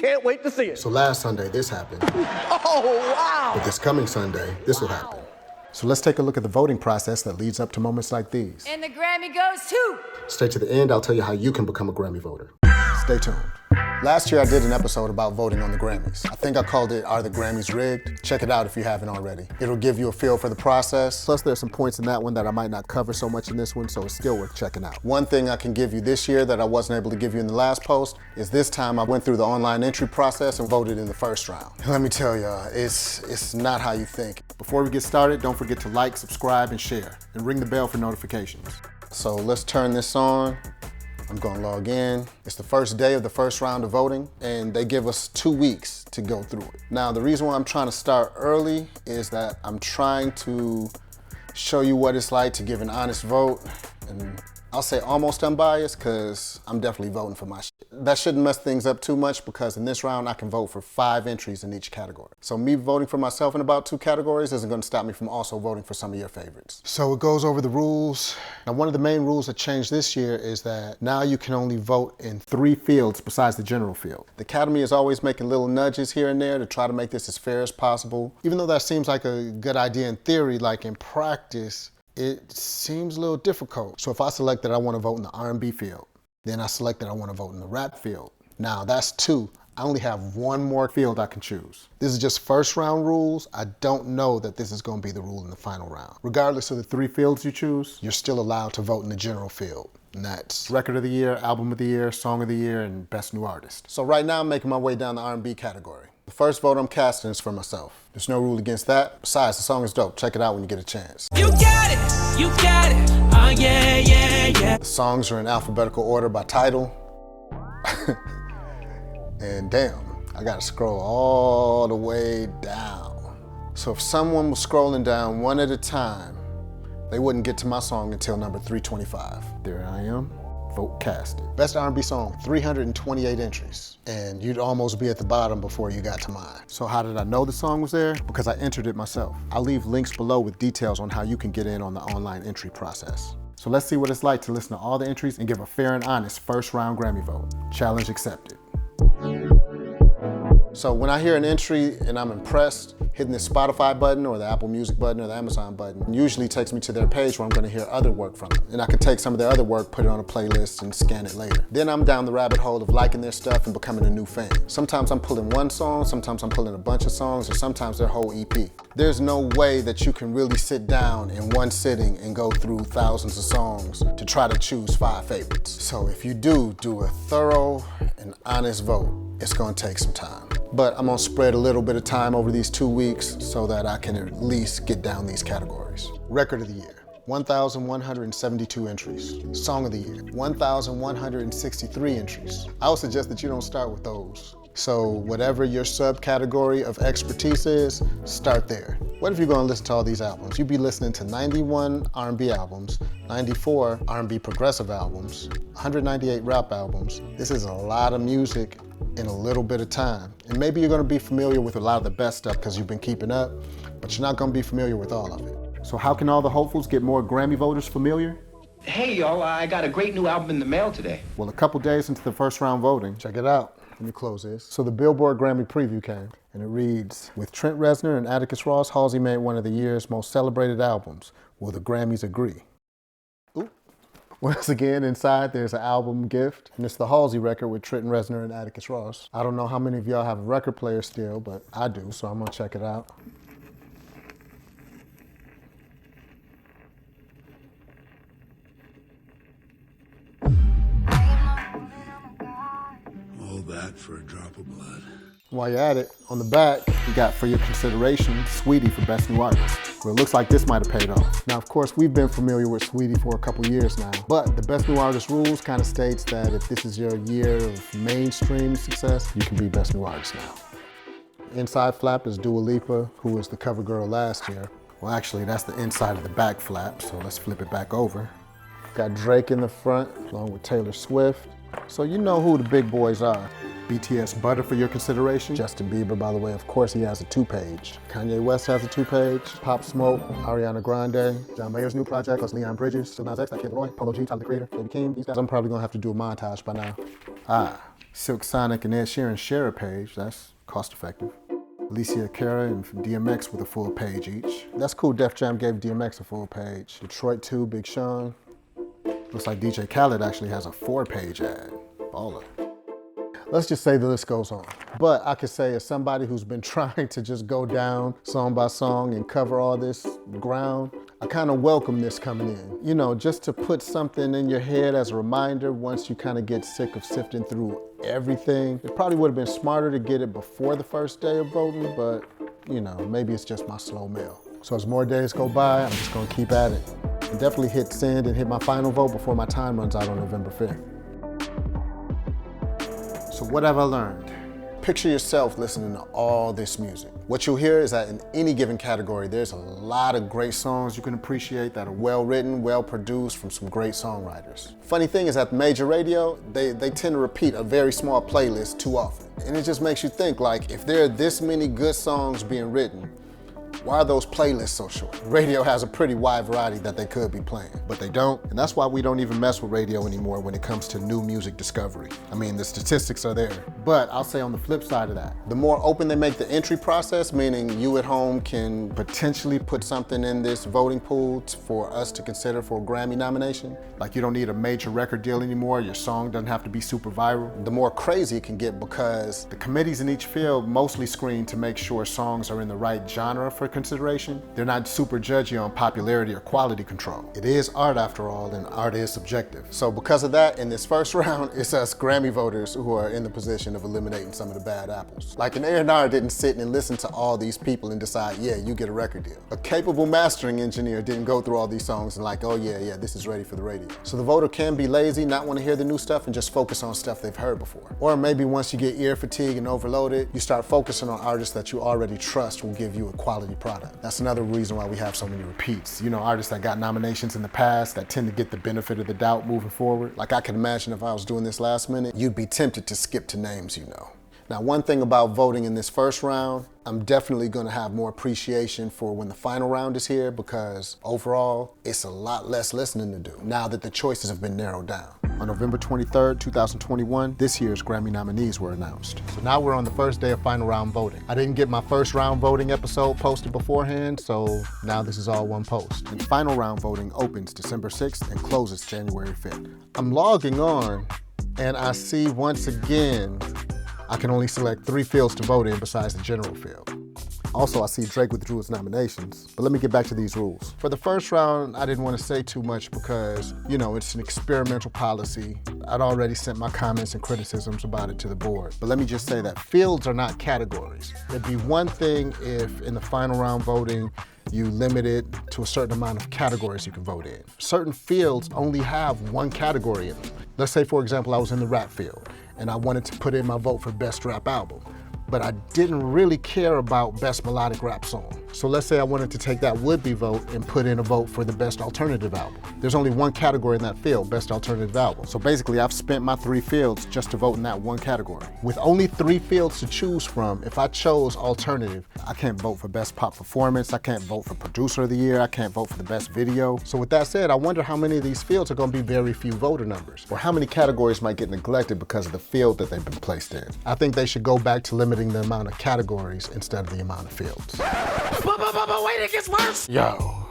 can't wait to see it. So last Sunday, this happened. Oh, wow. But this coming Sunday, this will happen. So let's take a look at the voting process that leads up to moments like these. And the Grammy goes to... Stay to the end, I'll tell you how you can become a Grammy voter. Stay tuned. Last year I did an episode about voting on the Grammys. I think I called it Are the Grammys Rigged? Check it out if you haven't already. It'll give you a feel for the process. Plus there's some points in that one that I might not cover so much in this one, so it's still worth checking out. One thing I can give you this year that I wasn't able to give you in the last post is this time I went through the online entry process and voted in the first round. Let me tell y'all, it's not how you think. Before we get started, don't forget to like, subscribe, and share, and ring the bell for notifications. So let's turn this on. I'm gonna log in. It's the first day of the first round of voting, and they give us 2 weeks to go through it. Now, the reason why I'm trying to start early is that I'm trying to show you what it's like to give an honest vote, and I'll say almost unbiased, because I'm definitely voting for my shit. That shouldn't mess things up too much, because in this round, I can vote for 5 entries in each category. So me voting for myself in about 2 categories isn't gonna stop me from also voting for some of your favorites. So it goes over the rules. Now, one of the main rules that changed this year is that now you can only vote in 3 fields besides the general field. The Academy is always making little nudges here and there to try to make this as fair as possible. Even though that seems like a good idea in theory, like in practice, it seems a little difficult. So if I select that I want to vote in the R&B field, then I select that I want to vote in the rap field. Now that's 2. I only have 1 more field I can choose. This is just first round rules. I don't know that this is going to be the rule in the final round. Regardless of the 3 fields you choose, you're still allowed to vote in the general field. And that's Record of the Year, Album of the Year, Song of the Year, and Best New Artist. So right now I'm making my way down the R&B category. The first vote I'm casting is for myself. There's no rule against that. Besides, the song is dope. Check it out when you get a chance. You got it, you got it. Oh yeah, yeah, yeah. The songs are in alphabetical order by title. And damn, I gotta scroll all the way down. So if someone was scrolling down one at a time, they wouldn't get to my song until number 325. There I am. Vote casted. Best R&B song, 328 entries. And you'd almost be at the bottom before you got to mine. So how did I know the song was there? Because I entered it myself. I'll leave links below with details on how you can get in on the online entry process. So let's see what it's like to listen to all the entries and give a fair and honest first round Grammy vote. Challenge accepted. So when I hear an entry and I'm impressed, hitting the Spotify button or the Apple Music button or the Amazon button usually takes me to their page where I'm gonna hear other work from them. And I can take some of their other work, put it on a playlist, and scan it later. Then I'm down the rabbit hole of liking their stuff and becoming a new fan. Sometimes I'm pulling one song, sometimes I'm pulling a bunch of songs, or sometimes their whole EP. There's no way that you can really sit down in one sitting and go through thousands of songs to try to choose 5 favorites. So if you do a thorough and honest vote, it's gonna take some time. But I'm gonna spread a little bit of time over these 2 weeks so that I can at least get down these categories. Record of the Year, 1,172 entries. Song of the Year, 1,163 entries. I would suggest that you don't start with those. So whatever your subcategory of expertise is, start there. What if you're gonna listen to all these albums? You'd be listening to 91 R&B albums, 94 R&B progressive albums, 198 rap albums. This is a lot of music in a little bit of time. And maybe you're gonna be familiar with a lot of the best stuff because you've been keeping up, but you're not gonna be familiar with all of it. So how can all the hopefuls get more Grammy voters familiar? Hey y'all, I got a great new album in the mail today. Well, a couple days into the first round voting, check it out. Let me close this. So the Billboard Grammy preview came, and it reads, with Trent Reznor and Atticus Ross, Halsey made one of the year's most celebrated albums. Will the Grammys agree? Ooh. Once again, inside there's an album gift, and it's the Halsey record with Trent Reznor and Atticus Ross. I don't know how many of y'all have a record player still, but I do, so I'm gonna check it out. That for a drop of blood. While you're at it, on the back, you got for your consideration, Sweetie for Best New Artist. Well, it looks like this might have paid off. Now, of course, we've been familiar with Sweetie for a couple years now, but the Best New Artist rules kind of states that if this is your year of mainstream success, you can be Best New Artist now. Inside flap is Dua Lipa, who was the cover girl last year. Well, actually, that's the inside of the back flap, so let's flip it back over. Got Drake in the front, along with Taylor Swift. So you know who the big boys are. BTS Butter for your consideration. Justin Bieber, by the way, of course, he has a 2-page. Kanye West has a 2-page. Pop Smoke, Ariana Grande. John Mayer's new project, plus Leon Bridges, Lil Nas X, That Kid Laroi, Polo G, Tyler the Creator, Baby King. These guys, I'm probably gonna have to do a montage by now. Silk Sonic and Ed Sheeran share a page. That's cost effective. Alicia Cara and DMX with a full page each. That's cool. Def Jam gave DMX a full page. Detroit 2, Big Sean. Looks like DJ Khaled actually has a 4-page ad. Baller. Let's just say the list goes on. But I could say, as somebody who's been trying to just go down song by song and cover all this ground, I kind of welcome this coming in. You know, just to put something in your head as a reminder once you kind of get sick of sifting through everything. It probably would have been smarter to get it before the first day of voting, but you know, maybe it's just my slow mail. So as more days go by, I'm just gonna keep at it. And definitely hit send and hit my final vote before my time runs out on November 5th. So what have I learned? Picture yourself listening to all this music. What you'll hear is that in any given category, there's a lot of great songs you can appreciate that are well written, well produced from some great songwriters. Funny thing is at major radio, they tend to repeat a very small playlist too often. And it just makes you think, like, if there are this many good songs being written, why are those playlists so short? Radio has a pretty wide variety that they could be playing, but they don't, and that's why we don't even mess with radio anymore when it comes to new music discovery. I mean, the statistics are there, but I'll say on the flip side of that, the more open they make the entry process, meaning you at home can potentially put something in this voting pool for us to consider for a Grammy nomination. Like, you don't need a major record deal anymore, your song doesn't have to be super viral. The more crazy it can get because the committees in each field mostly screen to make sure songs are in the right genre for consideration. They're not super judgy on popularity or quality control. It is art after all, and art is subjective. So because of that, in this first round, it's us Grammy voters who are in the position of eliminating some of the bad apples. Like, an A&R didn't sit and listen to all these people and decide, yeah, you get a record deal. A capable mastering engineer didn't go through all these songs and like, oh yeah, this is ready for the radio. So the voter can be lazy, not want to hear the new stuff, and just focus on stuff they've heard before. Or maybe once you get ear fatigue and overloaded, you start focusing on artists that you already trust will give you a quality product. That's another reason why we have so many repeats. You know, artists that got nominations in the past that tend to get the benefit of the doubt moving forward. Like, I can imagine if I was doing this last minute, you'd be tempted to skip to names you know. Now, one thing about voting in this first round, I'm definitely gonna have more appreciation for when the final round is here, because overall, it's a lot less listening to do now that the choices have been narrowed down. On November 23rd, 2021, this year's Grammy nominees were announced. So now we're on the first day of final round voting. I didn't get my first round voting episode posted beforehand, so now this is all one post. And final round voting opens December 6th and closes January 5th. I'm logging on, and I see once again, I can only select 3 fields to vote in besides the general field. Also, I see Drake withdrew his nominations, but let me get back to these rules. For the first round, I didn't want to say too much because, you know, it's an experimental policy. I'd already sent my comments and criticisms about it to the board. But let me just say that fields are not categories. It'd be one thing if in the final round voting, you limit it to a certain amount of categories you can vote in. Certain fields only have one category in them. Let's say, for example, I was in the rap field and I wanted to put in my vote for best rap album, but I didn't really care about best melodic rap song. So let's say I wanted to take that would-be vote and put in a vote for the best alternative album. There's only one category in that field, best alternative album. So basically I've spent my 3 fields just to vote in that one category. With only 3 fields to choose from, if I chose alternative, I can't vote for best pop performance, I can't vote for producer of the year, I can't vote for the best video. So with that said, I wonder how many of these fields are gonna be very few voter numbers, or how many categories might get neglected because of the field that they've been placed in. I think they should go back to limiting the amount of categories instead of the amount of fields. But wait, it gets worse. Yo,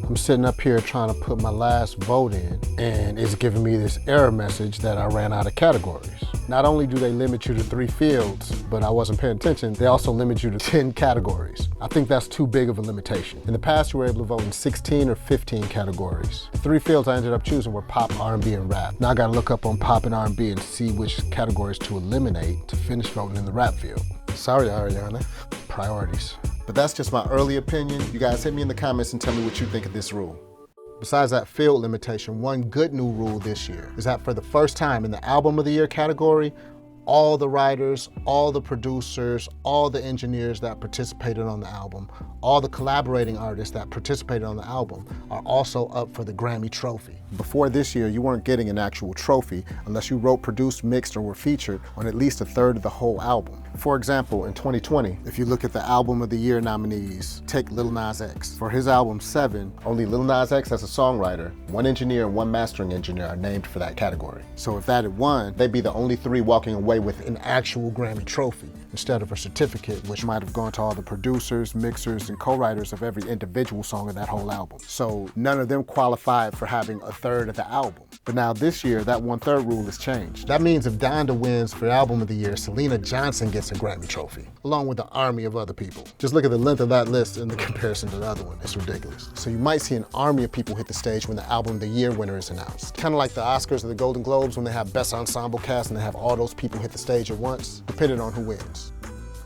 I'm sitting up here trying to put my last vote in, and it's giving me this error message that I ran out of categories. Not only do they limit you to 3 fields, but I wasn't paying attention, they also limit you to 10 categories. I think that's too big of a limitation. In the past, you were able to vote in 16 or 15 categories. The 3 fields I ended up choosing were pop, R&B, and rap. Now I gotta look up on pop and R&B and see which categories to eliminate to finish voting in the rap field. Sorry, Ariana. Priorities. But that's just my early opinion. You guys hit me in the comments and tell me what you think of this rule. Besides that field limitation, one good new rule this year is that for the first time in the Album of the Year category, all the writers, all the producers, all the engineers that participated on the album, all the collaborating artists that participated on the album are also up for the Grammy trophy. Before this year, you weren't getting an actual trophy unless you wrote, produced, mixed, or were featured on at least 1/3 of the whole album. For example, in 2020, if you look at the Album of the Year nominees, take Lil Nas X. For his album 7, only Lil Nas X as a songwriter, one engineer and one mastering engineer are named for that category. So if that had won, they'd be the only 3 walking away with an actual Grammy trophy instead of a certificate, which might have gone to all the producers, mixers, and co-writers of every individual song of that whole album. So none of them qualified for having a third of the album. But now this year, that 1/3 rule has changed. That means if Donda wins for Album of the Year, Selena Johnson gets a Grammy trophy, along with an army of other people. Just look at the length of that list in the comparison to the other one. It's ridiculous. So you might see an army of people hit the stage when the Album of the Year winner is announced. Kind of like the Oscars or the Golden Globes when they have Best Ensemble Cast and they have all those people hit the stage at once, depending on who wins.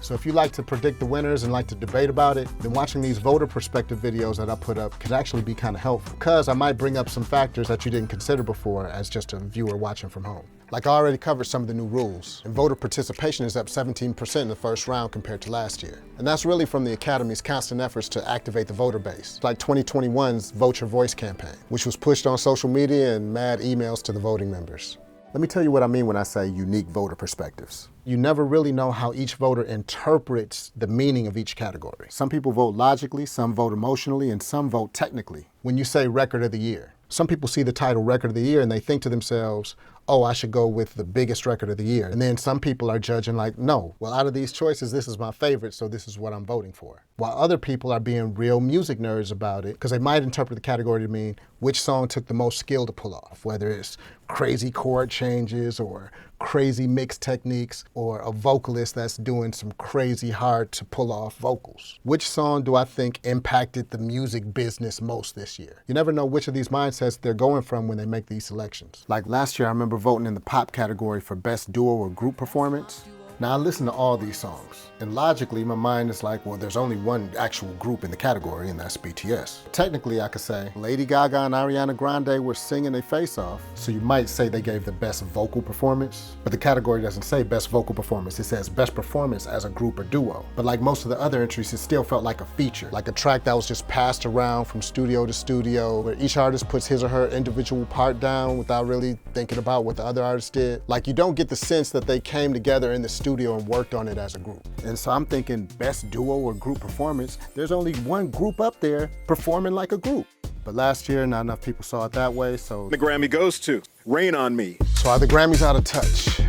So if you like to predict the winners and like to debate about it, then watching these voter perspective videos that I put up could actually be kind of helpful, because I might bring up some factors that you didn't consider before as just a viewer watching from home. Like I already covered some of the new rules, and voter participation is up 17% in the first round compared to last year. And that's really from the Academy's constant efforts to activate the voter base, like 2021's Vote Your Voice campaign, which was pushed on social media and mad emails to the voting members. Let me tell you what I mean when I say unique voter perspectives. You never really know how each voter interprets the meaning of each category. Some people vote logically, some vote emotionally, and some vote technically. When you say Record of the Year, some people see the title Record of the Year and they think to themselves, oh, I should go with the biggest record of the year. And then some people are judging like, no, well, out of these choices, this is my favorite, so this is what I'm voting for. While other people are being real music nerds about it, because they might interpret the category to mean which song took the most skill to pull off, whether it's crazy chord changes or crazy mix techniques or a vocalist that's doing some crazy hard to pull off vocals. Which song do I think impacted the music business most this year? You never know which of these mindsets they're going from when they make these selections. Like last year, I remember voting in the pop category for best duo or group performance. Now I listen to all these songs, and logically my mind is like, well, there's only one actual group in the category, and that's BTS. Technically, I could say Lady Gaga and Ariana Grande were singing their face off, so you might say they gave the best vocal performance, but the category doesn't say best vocal performance, it says best performance as a group or duo. But like most of the other entries, it still felt like a feature, like a track that was just passed around from studio to studio, where each artist puts his or her individual part down without really thinking about what the other artist did. Like you don't get the sense that they came together in the studio and worked on it as a group. And so I'm thinking best duo or group performance, there's only one group up there performing like a group. But last year, not enough people saw it that way, so... The Grammy goes to Rain on Me. So are the Grammys out of touch?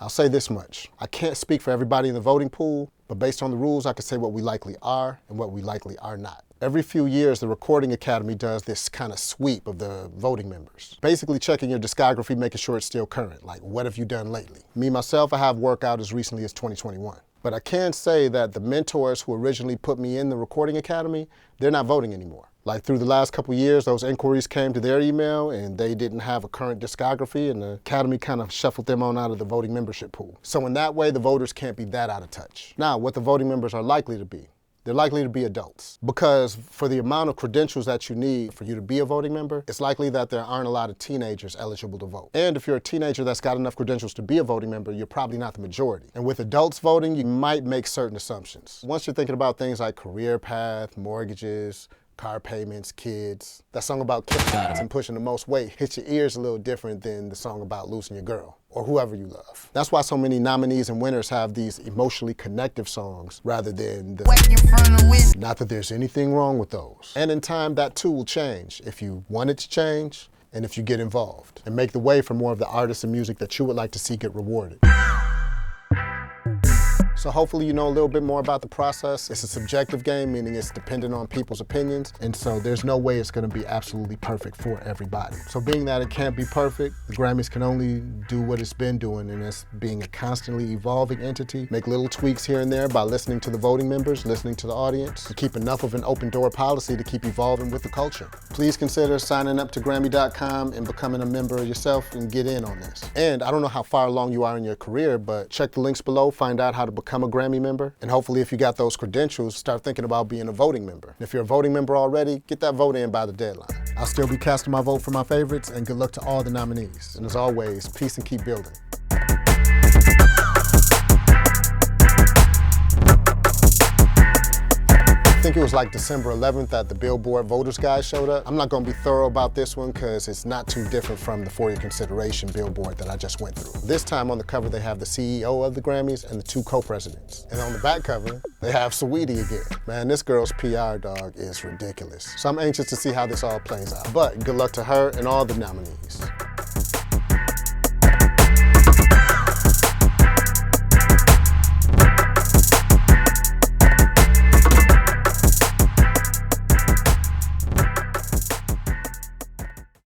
I'll say this much. I can't speak for everybody in the voting pool, but based on the rules, I can say what we likely are and what we likely are not. Every few years, the Recording Academy does this kind of sweep of the voting members. Basically checking your discography, making sure it's still current. Like, what have you done lately? Me, myself, I have work out as recently as 2021. But I can say that the mentors who originally put me in the Recording Academy, they're not voting anymore. Like through the last couple years, those inquiries came to their email and they didn't have a current discography, and the Academy kind of shuffled them on out of the voting membership pool. So in that way, the voters can't be that out of touch. Now, what the voting members are likely to be. They're likely to be adults, because for the amount of credentials that you need for you to be a voting member, it's likely that there aren't a lot of teenagers eligible to vote. And if you're a teenager that's got enough credentials to be a voting member, you're probably not the majority. And with adults voting, you might make certain assumptions. Once you're thinking about things like career path, mortgages, car payments, kids, that song about kids and pushing the most weight hits your ears a little different than the song about losing your girl or whoever you love. That's why so many nominees and winners have these emotionally connective songs rather than the... Not that there's anything wrong with those. And in time, that too will change if you want it to change and if you get involved and make the way for more of the artists and music that you would like to see get rewarded. So hopefully you know a little bit more about the process. It's a subjective game, meaning it's dependent on people's opinions, and so there's no way it's gonna be absolutely perfect for everybody. So being that it can't be perfect, the Grammys can only do what it's been doing, and that's being a constantly evolving entity, make little tweaks here and there by listening to the voting members, listening to the audience, and keep enough of an open door policy to keep evolving with the culture. Please consider signing up to Grammy.com and becoming a member yourself and get in on this. And I don't know how far along you are in your career, but check the links below, find out how to become a Grammy member, and hopefully if you got those credentials, start thinking about being a voting member. And if you're a voting member already, get that vote in by the deadline. I'll still be casting my vote for my favorites, and good luck to all the nominees. And as always, peace and keep building. I think it was was like December 11th that the Billboard Voters Guide showed up. I'm not gonna be thorough about this one because it's not too different from the For Your Consideration Billboard that I just went through. This time on the cover, they have the CEO of the Grammys and the 2 co-presidents. And on the back cover, they have Saweetie again. Man, this girl's PR, dog, is ridiculous. So I'm anxious to see how this all plays out. But good luck to her and all the nominees.